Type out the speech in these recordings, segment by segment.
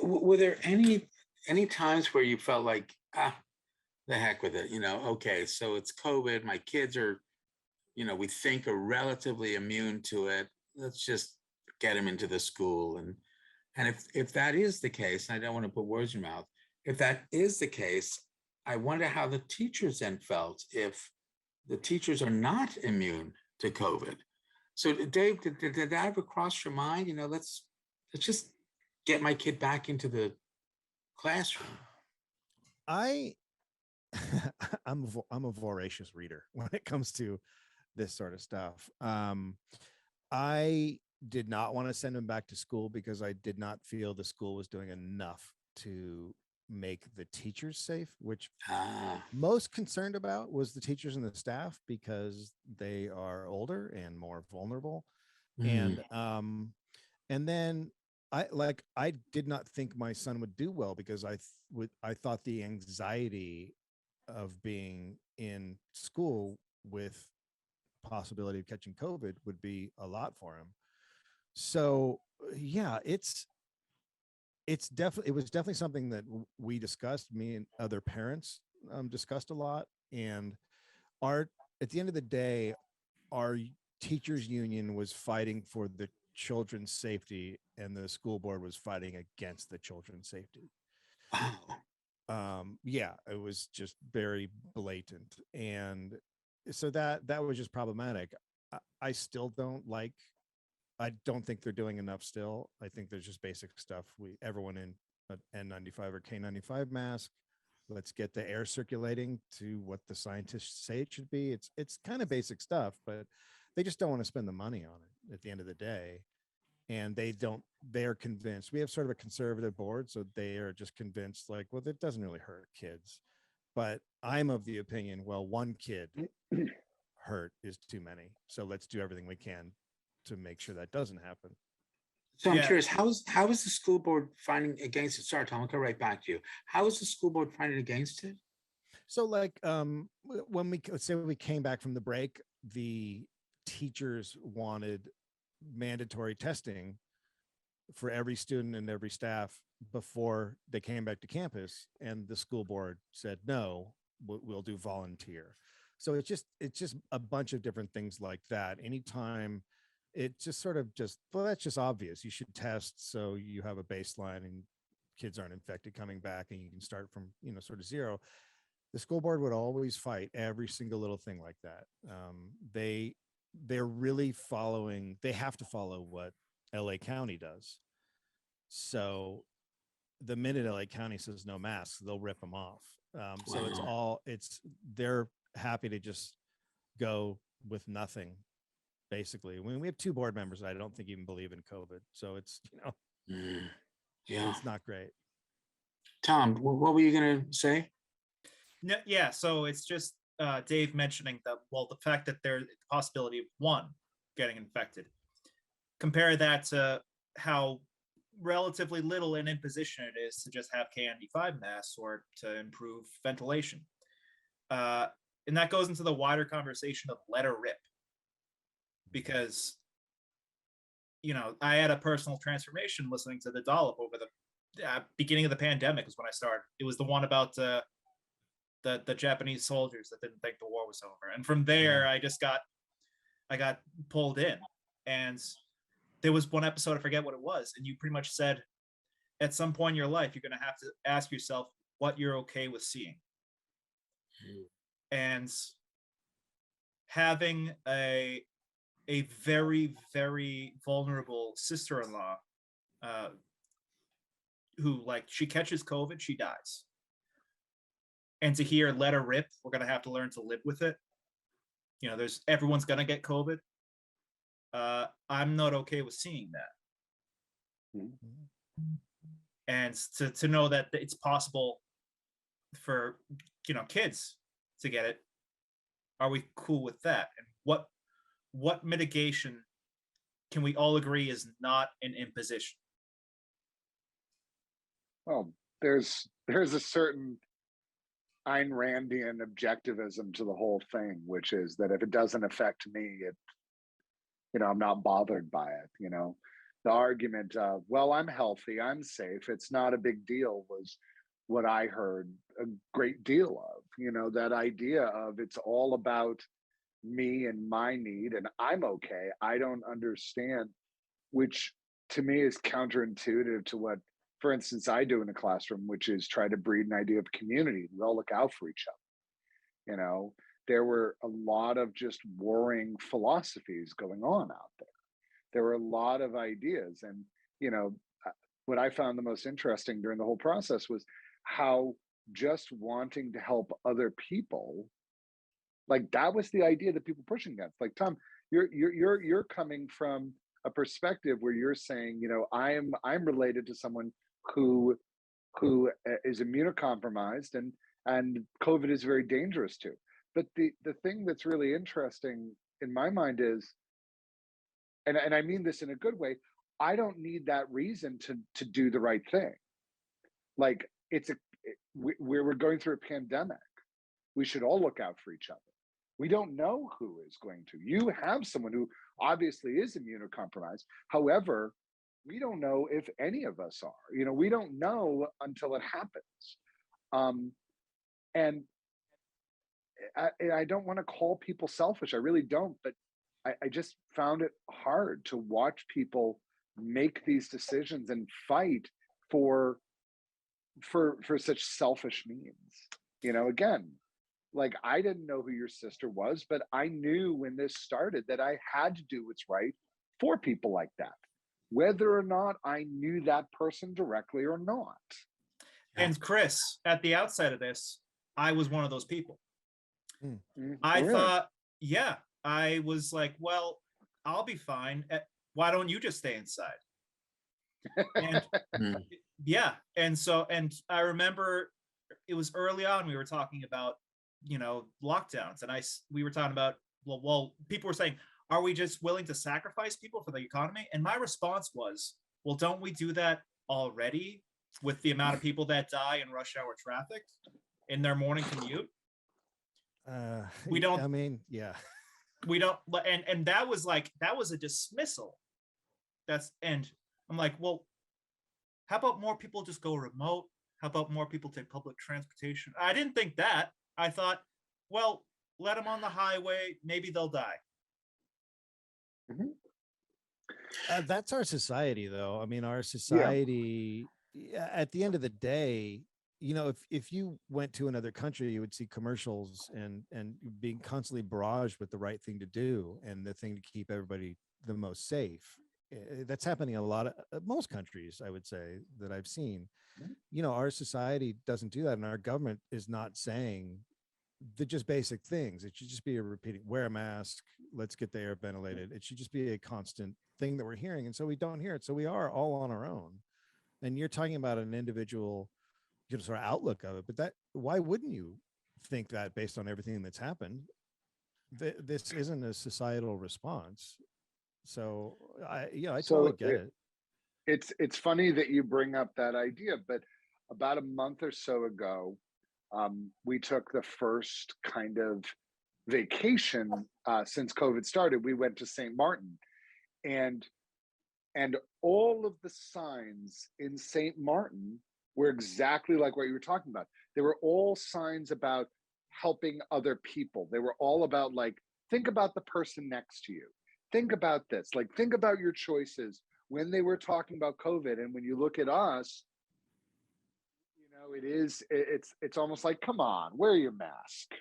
Were there any times where you felt like, the heck with it, okay, so it's COVID, my kids are, we think are relatively immune to it. Let's just get them into the school. And if that is the case, and I don't want to put words in your mouth, if that is the case, I wonder how the teachers then felt if the teachers are not immune to COVID. So Dave, did that ever cross your mind? Let's just get my kid back into the classroom. I I'm a voracious reader when it comes to this sort of stuff. I did not want to send him back to school because I did not feel the school was doing enough to make the teachers safe, which Ah, most concerned about was the teachers and the staff because they are older and more vulnerable. mm, And then I did not think my son would do well because I thought the anxiety of being in school with possibility of catching COVID would be a lot for him. So yeah, it was definitely something that we discussed, me and other parents discussed a lot. And our at the end of the day, our teachers union was fighting for the children's safety and the school board was fighting against the children's safety. wow. Yeah, it was just very blatant. And so that was just problematic. I still don't like, I don't think they're doing enough still. I think there's just basic stuff. Everyone in an N95 or K95 mask. Let's get the air circulating to what the scientists say it should be. It's kind of basic stuff, but they just don't want to spend the money on it at the end of the day. And they're convinced. We have sort of a conservative board, so they are just convinced like, well, it doesn't really hurt kids. But I'm of the opinion, well, one kid hurt is too many. So let's do everything we can to make sure that doesn't happen. So I'm Yeah. curious, how is the school board fighting against it? Sorry, Tom, I'll go right back to you. How is the school board fighting against it? So like when let's say we came back from the break, the teachers wanted mandatory testing for every student and every staff before they came back to campus, and the school board said no, we'll do volunteer. So it's just a bunch of different things like that. Anytime it just sort of just, well, that's just obvious, you should test so you have a baseline and kids aren't infected coming back and you can start from sort of zero. The school board would always fight every single little thing like that. They're really following, they have to follow what LA County does. So the minute LA County says no masks, they'll rip them off. So Wow. they're happy to just go with nothing, basically. When we have two board members that I don't think even believe in COVID. So Mm, yeah. it's not great. Tom, what were you going to say? No, yeah, so it's just Dave mentioning that, well, the fact that there's the possibility of one getting infected. Compare that to how relatively little an imposition it is to just have KN95 masks or to improve ventilation. And that goes into the wider conversation of let her rip. Because, I had a personal transformation listening to the Dollop over the beginning of the pandemic is when I started. It was the one about the Japanese soldiers that didn't think the war was over. And from there, I got pulled in. And there was one episode, I forget what it was, and you pretty much said, at some point in your life, you're going to have to ask yourself what you're okay with seeing. And having a very, very vulnerable sister-in-law who, like, she catches COVID, she dies. And to hear let her rip, we're going to have to learn to live with it. Everyone's going to get COVID. I'm not okay with seeing that. And to know that it's possible for, kids to get it. Are we cool with that? And what mitigation can we all agree is not an imposition? Well, there's a certain Ayn Randian objectivism to the whole thing, which is that if it doesn't affect me, I'm not bothered by it. the argument of, well, I'm healthy, I'm safe, it's not a big deal, was what I heard a great deal of. That idea of it's all about me and my need, and I'm okay. I don't understand, which to me is counterintuitive to what, for instance, I do in the classroom, which is try to breed an idea of community. We all look out for each other. There were a lot of just warring philosophies going on out there. There were a lot of ideas. And, what I found the most interesting during the whole process was how just wanting to help other people, like that was the idea that people pushing against. Like, Tom, you're coming from a perspective where you're saying, I'm related to someone who is immunocompromised, and COVID is very dangerous too. But the thing that's really interesting in my mind is, and I mean this in a good way, I don't need that reason to do the right thing. Like we're going through a pandemic. We should all look out for each other. We don't know who is going to. You have someone who obviously is immunocompromised. However, we don't know if any of us are. We don't know until it happens. And I don't want to call people selfish. I really don't. But I just found it hard to watch people make these decisions and fight for such selfish means. Again, like, I didn't know who your sister was, but I knew when this started that I had to do what's right for people like that, whether or not I knew that person directly or not. And Chris, at the outset of this, I was one of those people. I Really? thought, yeah, I was like, well, I'll be fine. Why don't you just stay inside? And yeah. And I remember it was early on, we were talking about, lockdowns. And we were talking about, well, people were saying, are we just willing to sacrifice people for the economy? And my response was, well, don't we do that already with the amount of people that die in rush hour traffic in their morning commute? We don't. I mean, yeah. We don't. And that was a dismissal. And I'm like, well, how about more people just go remote? How about more people take public transportation? I didn't think that. I thought, well, let them on the highway. Maybe they'll die. That's our society, though. I mean, our society, at the end of the day, if you went to another country, you would see commercials and being constantly barraged with the right thing to do and the thing to keep everybody the most safe. That's happening a lot of most countries, I would say, that I've seen. Our society doesn't do that, and our government is not saying the just basic things. It should just be a repeating, wear a mask, let's get the air ventilated. It should just be a constant thing that we're hearing, and so we don't hear it. So we are all on our own. And you're talking about an individual sort of outlook of it, but why wouldn't you think that based on everything that's happened? This isn't a societal response. So I totally get it. It's funny that you bring up that idea, but about a month or so ago, we took the first kind of vacation since COVID started. We went to St. Martin, and all of the signs in St. Martin were exactly like what you were talking about. They were all signs about helping other people. They were all about, like, think about the person next to you. Think about this. Like, think about your choices when they were talking about COVID. And when you look at us, it's almost like, come on, wear your mask.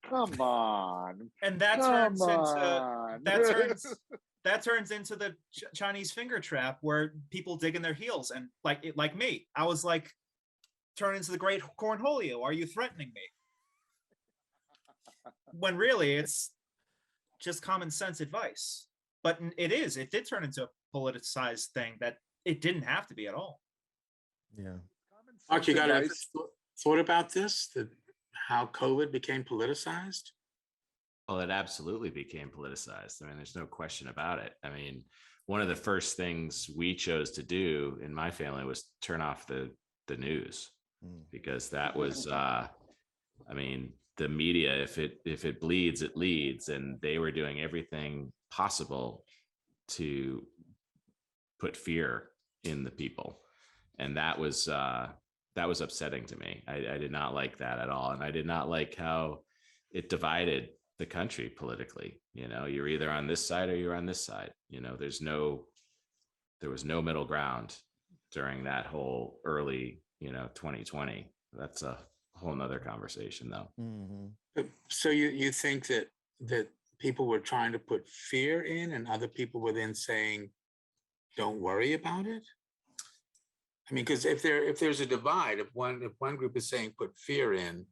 Come on. And that turns into the Chinese finger trap, where people dig in their heels. And like me, I was like, turn into the great cornholio. Are you threatening me? When really it's just common sense advice. But it did turn into a politicized thing that it didn't have to be at all. Yeah. Mark, you got a thought about this, how COVID became politicized? Well, it absolutely became politicized. I mean, there's no question about it. I mean, one of the first things we chose to do in my family was turn off the news, because that was, the media, if it bleeds, it leads. And they were doing everything possible to put fear in the people. And that was upsetting to me. I did not like that at all. And I did not like how it divided the country politically. You're either on this side or you're on this side. There was no middle ground during that whole early, 2020. That's a whole nother conversation though. Mm-hmm. So you think that people were trying to put fear in, and other people were then saying, don't worry about it? I mean, because if there's a divide, if one group is saying put fear in,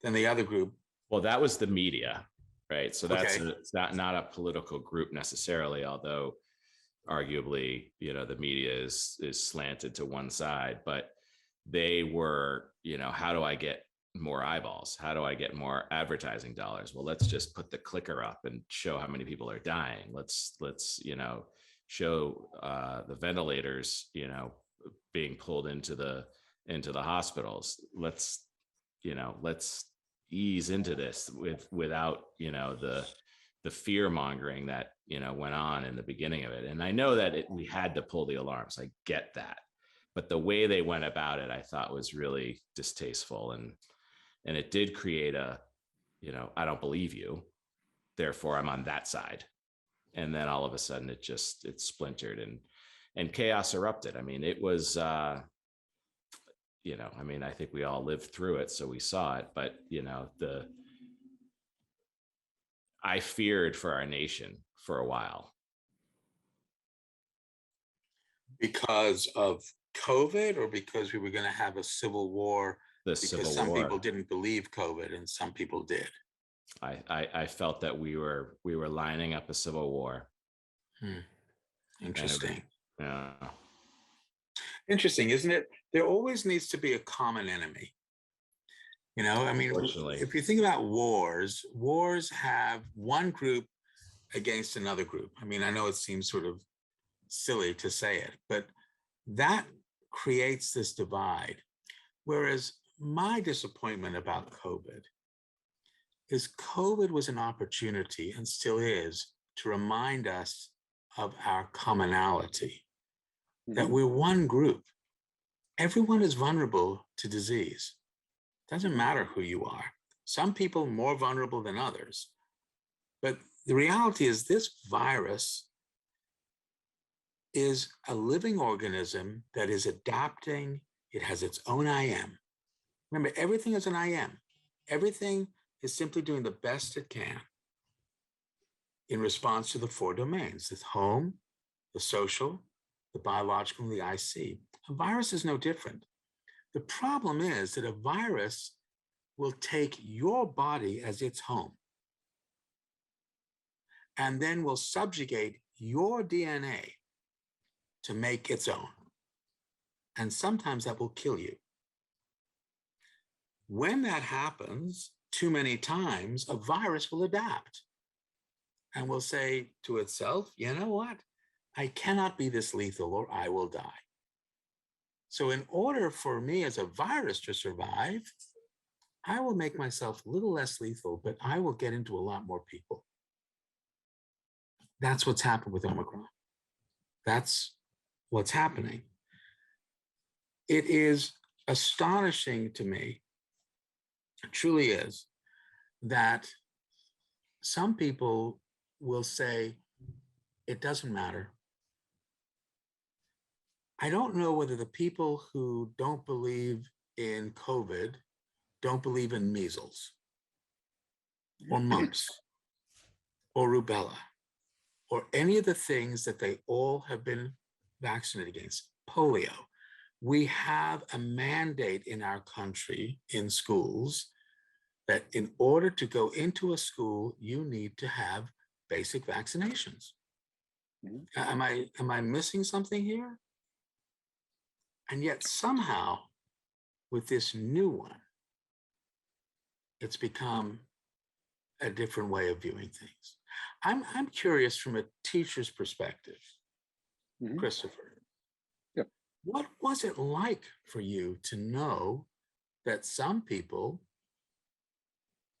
then the other group. Well, that was the media, right? So that's Okay. it's not a political group necessarily, although arguably, the media is slanted to one side, but they were, how do I get more eyeballs? How do I get more advertising dollars? Well, let's just put the clicker up and show how many people are dying. Let's show the ventilators, being pulled into the hospitals. Let's ease into this without the fear mongering that went on in the beginning of it. And I know that we had to pull the alarms. I get that, but the way they went about it, I thought was really distasteful, and it did create a I don't believe you, therefore I'm on that side. And then all of a sudden it splintered and chaos erupted. I mean, it was I think we all lived through it, so we saw it, but I feared for our nation for a while. Because of COVID, or because we were going to have a civil war? Because some people didn't believe COVID and some people did. I felt that we were lining up a civil war. Interesting. Yeah. Interesting, isn't it? There always needs to be a common enemy. I mean, if you think about wars have one group against another group. I mean, I know it seems sort of silly to say it, but that creates this divide. Whereas my disappointment about COVID is COVID was an opportunity, and still is, to remind us of our commonality, that we're one group. Everyone is vulnerable to disease. Doesn't matter who you are. Some people more vulnerable than others. But the reality is this virus is a living organism that is adapting. It has its own IM. Remember, everything is an IM. Everything is simply doing the best it can in response to the 4 domains: the home, the social, the biological, and the IC. A virus is no different. The problem is that a virus will take your body as its home and then will subjugate your DNA to make its own. And sometimes that will kill you. When that happens too many times, a virus will adapt and will say to itself, you know what? I cannot be this lethal or I will die. So in order for me as a virus to survive, I will make myself a little less lethal, but I will get into a lot more people. That's what's happened with Omicron. That's what's happening. It is astonishing to me, it truly is, that some people will say, it doesn't matter. I don't know whether the people who don't believe in COVID don't believe in measles or mumps or rubella or any of the things that they all have been vaccinated against. Polio. We have a mandate in our country in schools that in order to go into a school, you need to have basic vaccinations. Am I missing something here? And yet somehow with this new one, it's become a different way of viewing things. I'm curious from a teacher's perspective, Christopher. Yeah. What was it like for you to know that some people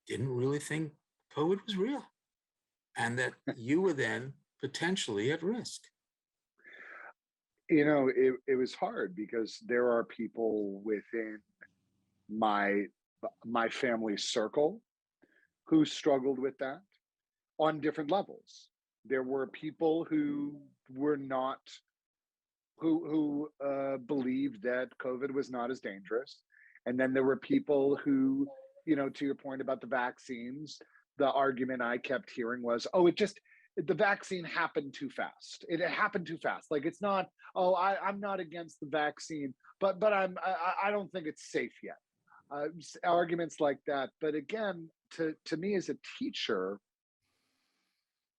didn't really think COVID was real and that you were then potentially at risk? it was hard because there are people within my my family circle who struggled with that on different levels. There were people who were not who believed that COVID was not as dangerous, and then there were people who, to your point about the vaccines, the argument I kept hearing was, "Oh, the vaccine happened too fast. It happened too fast. Like it's not. Oh, I'm not against the vaccine, but I don't think it's safe yet." Arguments like that. But again, to me as a teacher,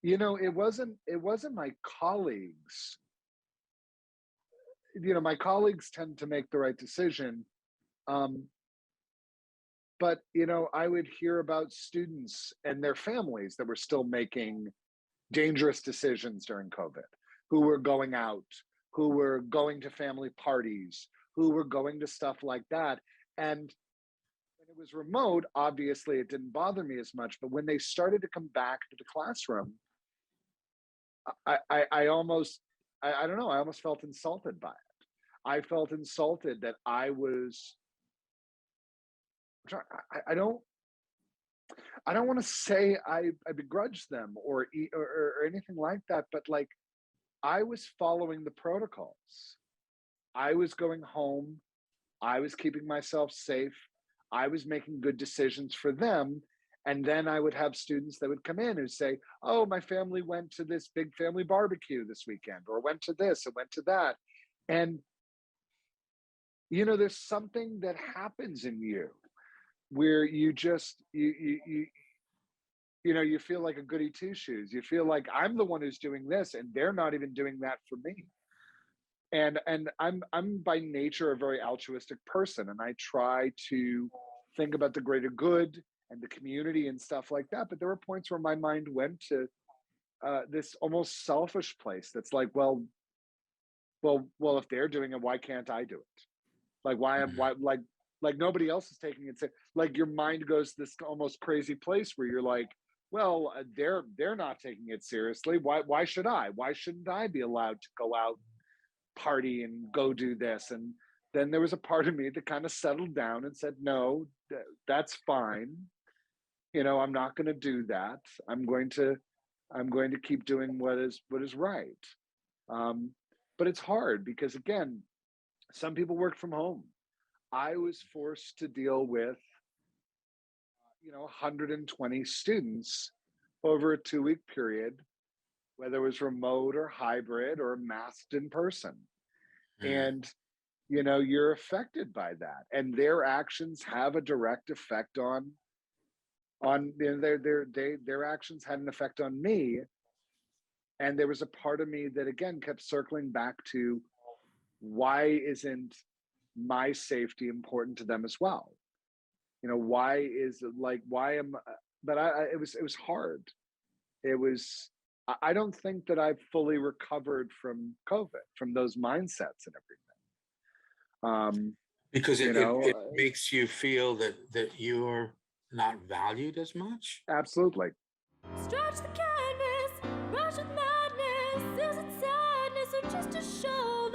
it wasn't my colleagues. My colleagues tend to make the right decision. Um, but I would hear about students and their families that were still making dangerous decisions during COVID, who were going out, who were going to family parties, who were going to stuff like that. And when it was remote, obviously it didn't bother me as much. But when they started to come back to the classroom, I almost, I don't know, I almost felt insulted by it. I felt insulted that I was, I don't want to say I begrudged them or anything like that, but like I was following the protocols. I was going home. I was keeping myself safe. I was making good decisions for them. And then I would have students that would come in and say, "Oh, my family went to this big family barbecue this weekend, or went to this and went to that." And, there's something that happens in you where you just, you feel like a goody two shoes. You feel like I'm the one who's doing this and they're not even doing that for me. And I'm by nature a very altruistic person, and I try to think about the greater good and the community and stuff like that. But there were points where my mind went to this almost selfish place. That's like, well, if they're doing it, why can't I do it? Like, Mhm. why, like nobody else is taking it. Like your mind goes this almost crazy place where you're like, well, they're not taking it seriously. Why should I? Why shouldn't I be allowed to go out, party, and go do this? And then there was a part of me that kind of settled down and said, no, that's fine. I'm not going to do that. I'm going to keep doing what is right. Um, but it's hard because again, some people work from home. I was forced to deal with 120 students over a 2-week period, whether it was remote or hybrid or masked in person. Mhm. And you're affected by that, and their actions have a direct effect on their actions had an effect on me. And there was a part of me that again kept circling back to, why isn't my safety important to them as well? Why is it like, why am but it was hard. It was, I don't think that I've fully recovered from COVID, from those mindsets and everything. Because You know, it makes you feel that you're not valued as much. absolutely. Stretch the kindness, rush with madness. Is it sadness or just a show